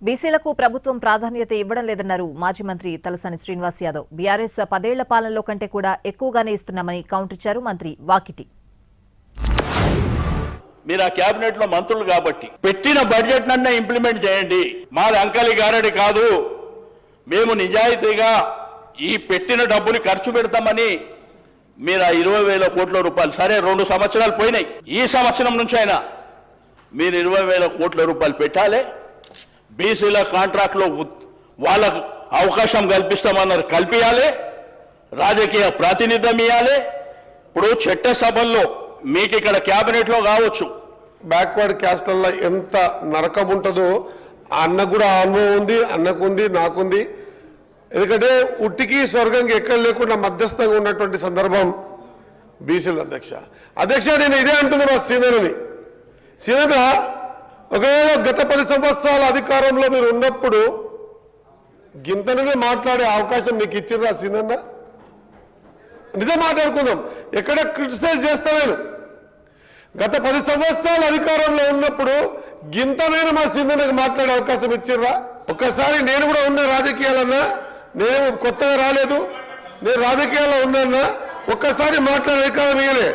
బీసీలకు ప్రభుత్వం ప్రాధాన్యత ఇవ్వడం లేదన్నారు మాజీ మంత్రి తలసాని శ్రీనివాస్ యాదవ్. బీఆర్ఎస్ 10 ఏళ్ల పాలనలో కంటే కూడా ఎక్కువగానే ఇస్తున్నామని కౌంటర్ ఇచ్చారు మంత్రి వాకిటి. మీరు ఆ కేబినెట్ లో మంత్రులు కాబట్టి పెట్టిన బడ్జెట్ నన్నే ఇంప్లిమెంట్ చేయండి. మాది అంకలి గారడి కాదు, మేము నిజాయితీగా ఈ పెట్టిన డబ్బుని ఖర్చు పెడతామని మీరు ఆ 20,000 కోట్ల రూపాయలు, సరే 2 సంవత్సరాలు పోయినాయి, ఈ సంవత్సరం నుంచి అయినా మీరు 20,000 కోట్ల రూపాయలు పెట్టాలి. బీసీల కాంట్రాక్ట్లో వాళ్ళకు అవకాశం కల్పిస్తామన్నారు, కల్పించాలి. రాజకీయ ప్రాతినిధ్యం ఇవ్వాలి. ఇప్పుడు చట్టసభల్లో మీకు ఇక్కడ క్యాబినెట్లో కావచ్చు, బ్యాక్వర్డ్ క్యాస్ట్లలో ఎంత నరకం ఉంటుందో అన్నకు కూడా అనుభవం ఉంది, అన్నకుంది, నాకుంది. ఎందుకంటే ఉట్టికి స్వర్గంకి ఎక్కడ లేకుండా మధ్యస్థంగా ఉన్నటువంటి సందర్భం బీసీల అధ్యక్ష నేను ఇదే అంటున్నా సీనన్న ఒకవేళ గత 10 సంవత్సరాల అధికారంలో మీరు ఉన్నప్పుడు గింతనే మాట్లాడే అవకాశం మీకు ఇచ్చిర్రా సీనన్న? నిజం మాట్లాడుకుందాం, ఎక్కడ క్రిటిసైజ్ చేస్తా నేను. గత 10 సంవత్సరాల అధికారంలో ఉన్నప్పుడు గింతనైనా మా సీనన్నకు మాట్లాడే అవకాశం ఇచ్చిర్రా? ఒక్కసారి నేను కూడా ఉన్న రాజకీయాలన్నా, నేను కొత్తగా రాలేదు, నేను రాజకీయాల్లో ఉన్నా, ఒక్కసారి మాట్లాడే అధికారం ఇవ్వలే.